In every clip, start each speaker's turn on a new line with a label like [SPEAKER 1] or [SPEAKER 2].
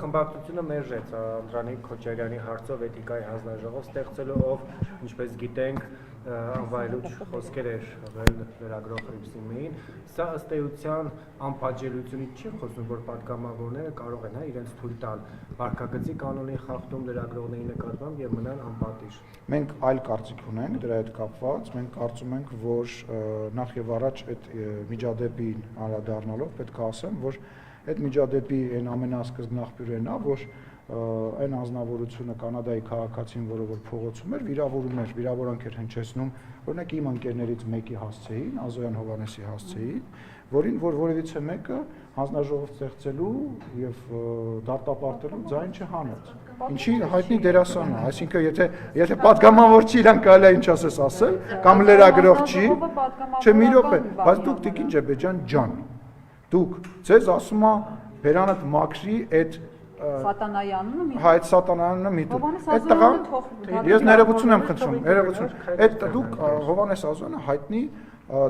[SPEAKER 1] խմբակցությունը մերժեց Անդրանիկ Քոչարյանի հարցով էթիկայի հանձնաժողով ստեղծելու, ով ինչպես գիտենք անվայելուչ խոսքեր էր ղել լրագրող Հրիփսիմեին, սա ըստ էության անպատժելիությունից չի խոսում, որ պատգամավորները կարող են իրենց թույլ տալ վարքագծի կանոնի խախտում լրագրողների նկատմամբ եւ մնան անպատիժ։
[SPEAKER 2] Մենք այլ կարծիք ունենք դրա հետ կապված, մենք կարծում ենք, որ նախ եւ առաջ այդ միջադեպին անդրադառնալով պետք է ասեմ, որ այդ միջադեպի այն ամենասկզբնաղբյուրն է, որ այն անձնավորությունը կանադայի քաղաքացին, որը որ փողոցում էր, վիրավորում էր, վիրավորանք էր հնչեցնում, օրինակ իմ ընկերներից մեկի հասցեին, Ազոյան Հովհաննեսի հասցեին, որին որ որևիցե մեկը հանձնաժողով ստեղծելու եւ դատապարտելու ձայն չհանեց։ Ինչի հայտնի դերասան է, այսինքն եթե պատգամավոր չի, իրան կարելի է ինչ ասես ասել, կամ լրագրող չի, չէ մի րոպե, բայց դուք Տիկին Ջեբեջյան ջան, դուք ձեզ ասում է Բերանդ Մակրի այդ
[SPEAKER 3] Սատանայանն մի
[SPEAKER 2] այդ Սատանայանն մի դու այդ տղան ես ներողություն եմ խնդրում ներողություն այդ դուք Հովհաննես Ազոյանը հայտնի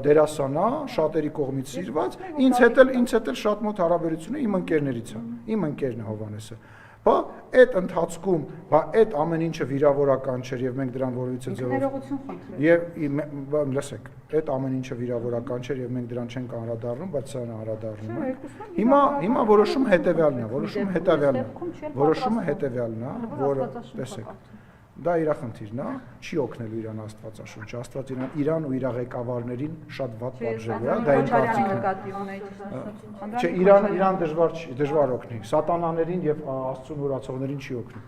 [SPEAKER 2] դերասան է շատերի կողմից սիրված ինձ հետ էլ շատ մոտ հարաբերություն է իմ ընկերներից է իմ ընկերն է Հովհաննեսը բա այդ ընթացքում բա այդ ամեն ինչը վիրավորական չէր եւ մենք դրան որևիցե ձևով եւ լսեք այդ ամեն ինչը վիրավորական չէր եւ մենք դրան չենք անդրադառնում բայց սա անդրադառնում է հիմա որոշումը հետեւյալն է որը տեսեք դա իր խնդիրն է չի օգնելու իրան Աստվածաշունչը Աստված իրան ու իր ղեկավարներին շատ վատ պատժել է դա այն կարծիքն է չէ իրան դժվար օգնի սատանաներին եւ Աստծուն ուրացողներին չի օգնի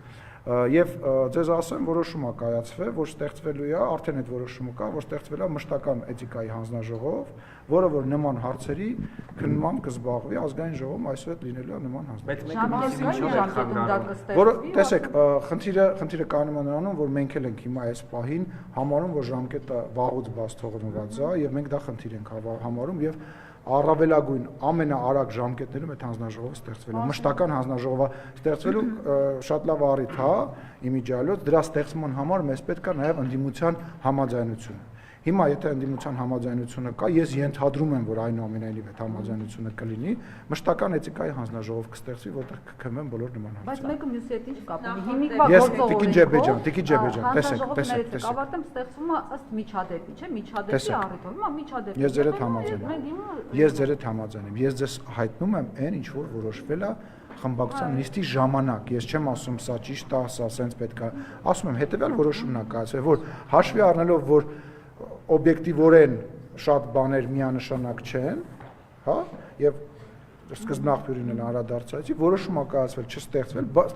[SPEAKER 2] եւ ձեզ ասեմ որոշում է կայացվել որ ստեղծվելու է արդեն այդ որոշումը կա որ ստեղծվել է մշտական էթիկայի հանձնաժողով որը որ նման հարցերի քննմամբ կզբաղվի ազգային ժողովում այսուհետ լինելու է նման հանձնաժողով որը տեսեք խնդիրը կայանում է նրանում որ մենք էլ ենք հիմա այս պահին համարում որ ժամկետը վաղուց բաց թողնված է եւ մենք դա խնդիր ենք համարում եւ առավելագույն ամենաարագ ժամկետներում այդ հանձնաժողովը ստեղծվելու մշտական հանձնաժողովը ստեղծվելու շատ լավ առիթ է իմիջիալոց դրա ստեղծման համար մեզ պետք է նաև ընդդիմության համաձայնություն Հիմա եթե ընդդիմության համաձայնությունը կա, ես ենթադրում եմ, որ այնուամենայնիվ այդ համաձայնությունը կլինի, մշտական էթիկայի հանձնաժողով կստեղծվի, որտեղ կքննվեն բոլոր նման հարցեր։
[SPEAKER 3] Բայց մեկը մյուսի հետ ինչ կապ ունի։ Հիմիկվա գործողությունից
[SPEAKER 2] Տիկին Ջեբեջյան, տեսեք։
[SPEAKER 3] Կավարտեմ ստեղծվում է ըստ միջադեպի, չէ՞, միջադեպի առիթով։ Հիմա միջադեպի։
[SPEAKER 2] Ես ձեր հետ համաձայն եմ։ Ես ձեզ հայտնում եմ այն, ինչ որ որոշվել է խմբակցության նիստի ժամանակ։ Ես չեմ ասում սա ճիշտ է, սա սենց պետք է։ Ասում եմ, հետեւյալ որոշումն է կայացվել, որ հաշվի առնելով, որ օբյեկտիվորեն շատ բաներ միանշանակ չեն, հա, եւ սկզբնաղբյուրին էլ անդրադարձայցի, որոշումը կայացվել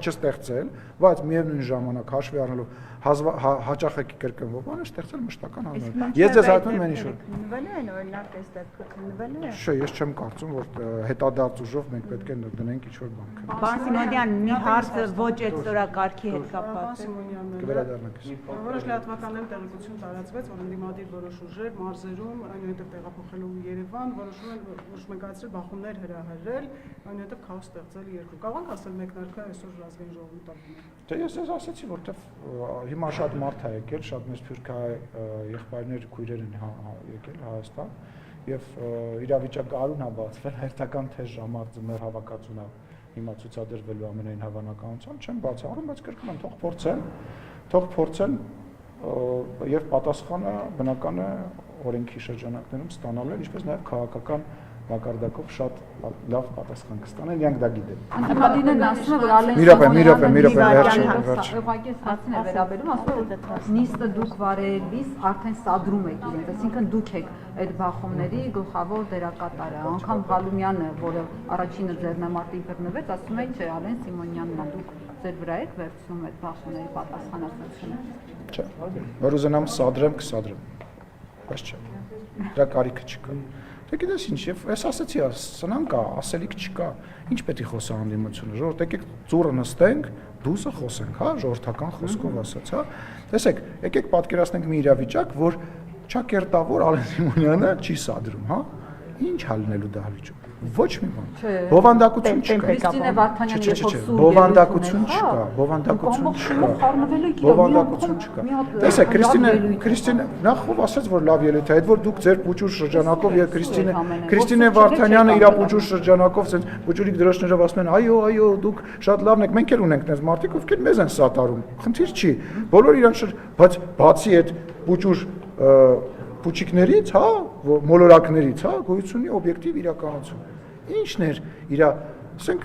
[SPEAKER 2] չստեղծել, բայց միևնույն ժամանակ հաշվի առնելով հաճախակի կրկնվող բանը ստեղծել մշտական հանձնաժողով։ Ես ձեզ հայտնում եմ ինչ որ
[SPEAKER 4] քննվելու են օրինակ այս դեպքը քննվելու է։
[SPEAKER 2] Չէ, ես չեմ կարծում, որ հետադարձ ուժով մենք պետք է դնենք ինչ որ բան։
[SPEAKER 4] Պարոն Սիմոնյան, մի հարց ոչ այդ ստորակարգի հետ կապված է։
[SPEAKER 2] Կվերադառնանք։
[SPEAKER 5] Որոշ լրատվականներ տեղեկություն տարածվեց, որ ընդդիմադիր որոշ ուժեր մարզերում, այնուհետև տեղափոխելու Երևան, որոշում են կայացրել բախումներ հրահրել, այնուհետև քաոս ստեղծել երկրում։ Կարող եք ասել մեկնարկը այսօր ազգային ժողովի տակում։
[SPEAKER 2] Դե ես ասացի, որտեվ հիմա շատ մարդ է եկել, շատ մեծ սփյուռքահայ եղբայրներ, քույրեր են եկել Հայաստան եւ իրավիճակը արուն է բացվել, հերթական թեժ ժամանակ ձմեռ հավաքածուն է հիմա ցուցադրվելու ամենայն հավանականությամբ, չեմ բացառում, բայց կրկնում եմ, թող փորձեն եւ պատասխանը բնական է օրենքի շրջանակներում ստանալու են, ինչպես նաեւ քաղաքական մակարդակով շատ լավ պատասխան կստանան, իրանք դա գիտեն։
[SPEAKER 3] Անդրադինն ասում է, որ Ալեն
[SPEAKER 2] Մի րոպե,
[SPEAKER 3] վերջ։ Ուղղակի հասցին է վերաբերում, ասում է, որ նիստը դուք վարելիս արդեն սադրում եք իրենց, այսինքն դուք եք այդ բախումների գլխավոր դերակատարը։ Անգամ Ղալումյանը, որը առաջինը ձեռնամարտին բռնվեց, ասում է, չէ, Ալեն Սիմոնյանն է, դուք ձեր վրա եք վերցնում այդ բախումների պատասխանատվությունը։
[SPEAKER 2] Չէ, որ ուզենամ սադրեմ, կսադրեմ։ Բայց չէ։ Դրա կարիքը չկա։ Դե գիտես ինչ, ես ասացի, սնան կա, ասելիք չկա։ Ինչ պետք է խոսա անդիմությունը, ժողովուրդ, եկեք ծուռը նստենք, դուսը խոսենք, հա, ժողովրդական խոսքով ասած, հա։ Տեսեք, եկեք պատկերացնենք մի իրավիճակ, որ ճակերտավոր Ալեն Սիմոնյանը չի սադրում, հա։ ինչ հալնելու դահլիճում։ Ոչ մի բան։ Բովանդակություն չկա։
[SPEAKER 3] Քրիստինե Վարդանյանը երբ որ սուր
[SPEAKER 2] Բովանդակություն չկա, բովանդակություն չկա։ Տեսեք, Քրիստինե նախ ով ասաց, որ լավ ելույթ է, այդ որ դուք ձեր պուճուր շրջանակով եւ Քրիստինե Վարդանյանը իր պուճուր շրջանակով ասենց պուճուրիկ դրոշներով ասում են, այո, դուք շատ լավն եք, մենք էլ ունենք այնպես մարդիկ, ովքեր մեզ են սատարում։ Խնդիր չի։ Բոլոր իրան բայց բացի այդ պուճուր պուչիկներից, հա, մոլորակներից, հա, գոյություն ունի օբյեկտիվ իրականություն։ Ինչն էր իր, ասենք,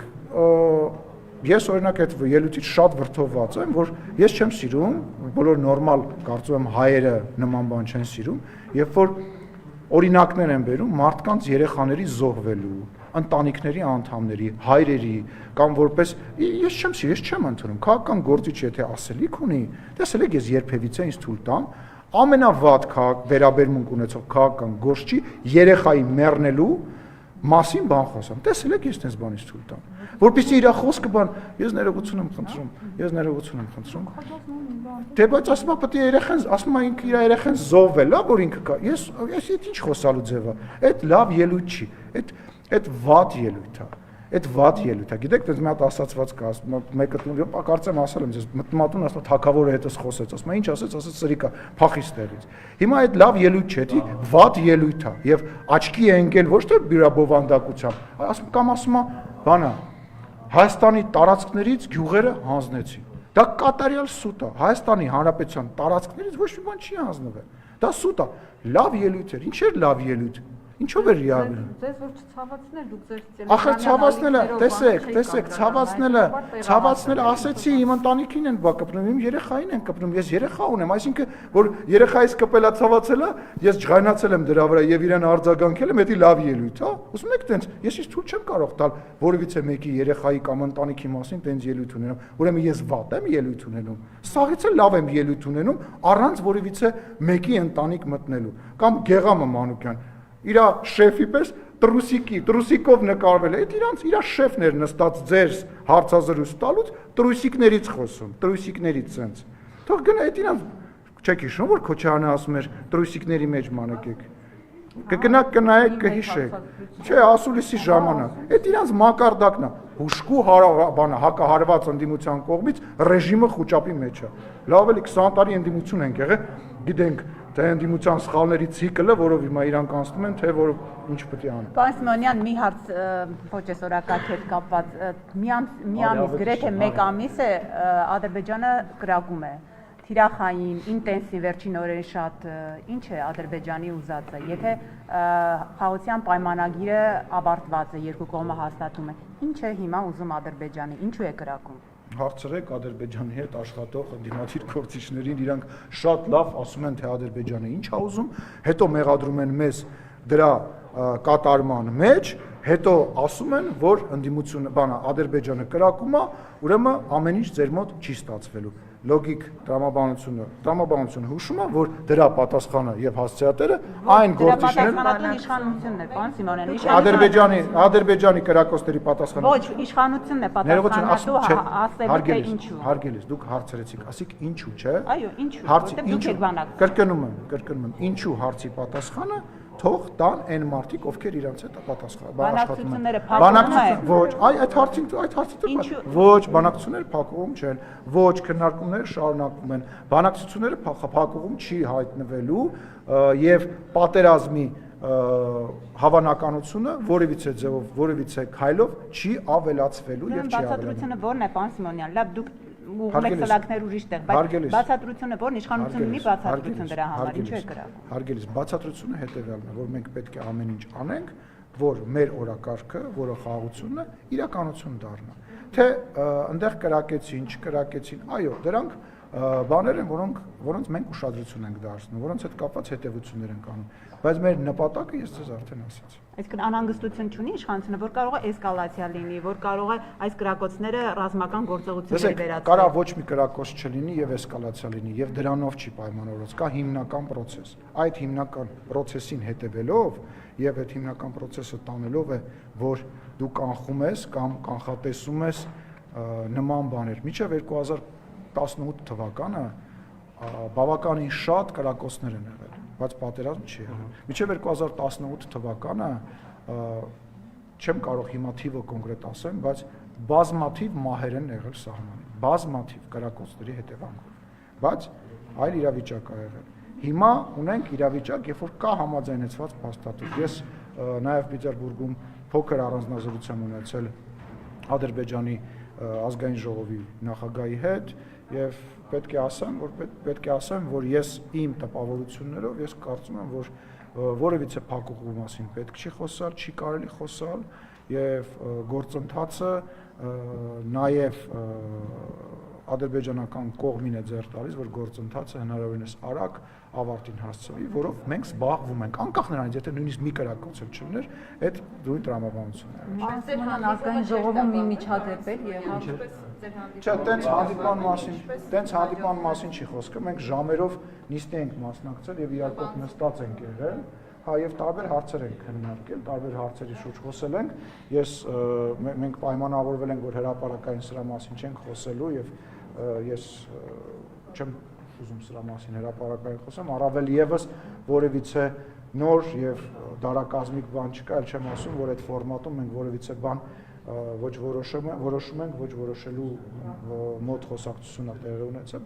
[SPEAKER 2] ես օրինակ այդ ելույթից շատ վրդովված եմ, որ ես չեմ սիրում, բոլոր նորմալ կարծում եմ հայերը նման բան չեն սիրում, երբ որ օրինակներ են բերում մարդկանց երեխաների զոհվելու, ընտանիքների անդամների, հայրերի, կամ որպես ես չեմ սիրում, ես չեմ ընդունում, քաղաքական գործիչ եթե ասելիք ունի, տեսել եք ես երբևիցե ինձ թույլ տամ ամենավատ վերաբերմունք ունեցող քաղաքական գործչի երեխայի մեռնելու մասին բան խոսամ։ Տեսել եք ես այս բանից թույլ տամ։ Որպեսզի իր խոսքը բան, ես ներողություն եմ խնդրում։ Դե բայց ասում է պետք է երեխան, ասում է ինքը իր երեխան զոհվել, որ ինքը կա։ Ես ինչ խոսալու ձև է։ Այդ լավ ելույթ չի։ Այդ վատ ելույթ է։ Այդ վատ ելույթ է։ Գիտեք, դες մի հատ ասացված կա, մեկը կարծեմ ասել եմ ձեզ, մտմատուն ասում թակավորը հետս խոսեց, ասում ինչ ասեց, սրիկա, փախի ստեղից։ Հիմա այդ լավ ելույթ չէ, դի վատ ելույթ է եւ աչքի է ընկել ոչ թե բյուրաբովանդակությամբ, ասում կամ ասում է, բանա, Հայաստանի տարածքներից գյուղերը հանձնեցին։ Դա կատարյալ սուտ է։ Հայաստանի Հանրապետության տարածքներից ոչ մի բան չի հանձնվել։ Դա սուտ է։ Լավ ելույթ էր։ Ինչ էր լավ ելույթ։ Ինչով էր իհարկե։
[SPEAKER 3] Ձեզ որ չցավացնել դուք ձեր
[SPEAKER 2] Ախր ցավացնելը, տեսեք, ցավացնելը ասեցի իմ ընտանիքին են բա կպնում, իմ երեխային են կպնում, ես երեխա ունեմ, այսինքն որ երեխայից կպելա ցավացելա, ես ջղայնացել եմ դրա վրա եւ իրան արձագանքել եմ, դա լավ ելույթ, հա։ Ուզում եք տենց, ես ինձ թույլ չեմ կարող տալ որևիցե մեկի երեխայի կամ ընտանիքի մասին տենց ելույթ ունենամ, ուրեմն ես վատ եմ ելույթ ունենում։ Սաղից էլ լավ եմ ելույթ ունենում առանց որևիցե մեկի ընտանիք մտնելու կամ Գեղամը Մանուկյան իր շեֆի պես տրուսիկով նկարվել է, այդ իր շեֆն էր նստած ձեր հարցազրույց տալուց տրուսիկներից խոսում, տրուսիկներից սենց։ Թող գնա այդ իրան, չեք հիշում, որ Քոչարյանը ասում էր տրուսիկների մեջ մանեկեք։ Կգնաք կհիշեք։ Չէ, ասուլիսի ժամանակ։ Այդ իրանց մակարդակն է, հուշկու հակահարված ընդդիմության կողմից ռեժիմը խոճապի մեջ է։ Լավ էլի 20 տարի ընդդիմություն ենք եղել, գիտենք թե ընդդիմության սխալների ցիկլը, որով հիմա իրանք անցնում են, թե որ ինչ պետք է անեն։
[SPEAKER 4] Պարոն Սիմոնյան, մի հարց ոչ այսօրակարգ հետ կապված, մի ամիս գրեթե 1 ամիս է Ադրբեջանը կրակում է։ Թիրախային, ինտենսիվ վերջին օրերի շատ, ինչ է Ադրբեջանի ուզածը, եթե խաղաղության պայմանագիրը ավարտված է, երկու կողմը հաստատում է, ինչ է հիմա ուզում Ադրբեջանը, ինչու է կրակում։
[SPEAKER 2] Հարցրեք Ադրբեջանի հետ աշխատող ընդդիմադիր գործիչներին, իրանք շատ լավ ասում են, թե Ադրբեջանը ինչ է ուզում, հետո մեղադրում են մեզ դրա կատարման մեջ, հետո ասում են, որ ընդդիմությունը, Ադրբեջանը կրակում է, ուրեմն ամեն ինչ ձեր մոտ չի ստացվելու։ Լոգիկ տրամաբանությունը հուշում է, որ դրա պատասխանը եւ հասցեատերը այն գործիչներն
[SPEAKER 4] են իշխանությունն է, պարոն Սիմոնյան,
[SPEAKER 2] Ադրբեջանի կրակոցների պատասխանը։
[SPEAKER 4] Ոչ, իշխանությունն է պատասխանատու ասելու թե ինչու։
[SPEAKER 2] Հարգելիս, դուք հարցրեցիք, ասիք ինչու, չէ։
[SPEAKER 4] Այո, ինչու, որտեղ դուք եք բանակ։
[SPEAKER 2] Կրկնում եմ, ինչու հարցի պատասխանը թող տան այն մարդիկ, ովքեր իրանց հետ աշխատում են։ Բանակցությունները ոչ, այդ հարցին ոչ, բանակցությունները փակուղում չեն, ոչ, քննարկումները շարունակվում են, բանակցությունները փակուղում չի հայտնվելու եւ պատերազմի հավանականությունը որևիցե ձևով, որևիցե քայլով չի ավելացվելու եւ չի ավելանալու։
[SPEAKER 4] Բացատրությունը ո՞րն է, պարոն Սիմոնյան, լավ դուք ուղղում եք սլակներ ուրիշ տեղ, բայց բացատրությունը ո՞րն, իշխանությունը ունի բացատրություն դրա համար, ինչու է կրակում։
[SPEAKER 2] Հարգելիս, բացատրությունը հետեւյալն է, որ մենք պետք է ամեն ինչ անենք, որ մեր օրակարգը, որը խաղաղությունն է, իրականություն դառնա։ Թե այնտեղ կրակեցին, չկրակեցին, այո, դրանք բաներ են, որոնց մենք ուշադրություն ենք դարձնում, որոնց հետ կապված հետևություններ ենք անում, բայց մեր նպատակը ես ձեզ արդեն ասացի։
[SPEAKER 4] Այսինքն անհանգստություն չունի իշխանությունը, որ կարող է էսկալացիա լինի, որ կարող է այս կրակոցները ռազմական գործողությունների վերածել։
[SPEAKER 2] Կարա ոչ մի կրակոց չլինի եւ էսկալացիա լինի եւ դրանով չի պայմանավորված, կա հիմնական process։ Այդ հիմնական process-ին հետևելով եւ այդ հիմնական process-ը տանելով է, որ դու կանխում ես կամ կանխատեսում ես նման բաներ։ Մինչեւ 2018 թվականը բավականին շատ կրակոցներ են եղել բայց պատերազմ չի եղել։ Մինչև 2018 թվականը չեմ կարող հիմա թիվը կոնկրետ ասեմ, բայց բազմաթիվ մահեր են եղել սահմանին, բազմաթիվ կրակոցների հետևանքով, բայց այլ իրավիճակ ա եղել։ Հիմա ունենք իրավիճակ, երբ որ կա համաձայնեցված փաստաթուղթ։ Ես նաև Պիտերբուրգում փոքր առանձնազրույց եմ ունեցել Ադրբեջանի ազգային ժողովի նախագահի հետ եւ պետք է ասեմ, որ ես իմ տպավորություններով ես կարծում եմ, որ որևիցե փակուղու մասին պետք չի խոսալ, չի կարելի խոսալ եւ գործընթացը նաեւ ադրբեջանական կողմին է ձեռ տալիս, որ գործընթացը հնարավորինս արագ ավարտին հասցվի, որով մենք զբաղվում ենք, անկախ նրանից, եթե նույնիսկ մի կրակոց էլ չլիներ, այդ նույն տրամաբանությունն է։
[SPEAKER 3] Ասում ազգային ժողովում մի միջադեպ էր եղավ։
[SPEAKER 2] Չէ, տենց հանդիպման մասին չի խոսքը, մենք ժամերով նիստի ենք մասնակցել եւ իրար կողմ նստած ենք եղել, հա եւ տարբեր հարցեր ենք քննարկել, տարբեր հարցերի շուրջ խոսել ենք։ Մենք պայմանավորվել ենք, որ հրապարակային սրա մասին չենք խոսելու եւ ես չեմ ուզում սրա մասին հրապարակային խոսեմ, առավել եւս որևիցե նոր եւ դարակազմիկ բան չկա, այլ չեմ ասում, որ այդ ֆորմատում մենք որևիցե բան ոչ որոշում ենք, ոչ որոշելու մոտ խոսակցություն ա տեղի ունեցել։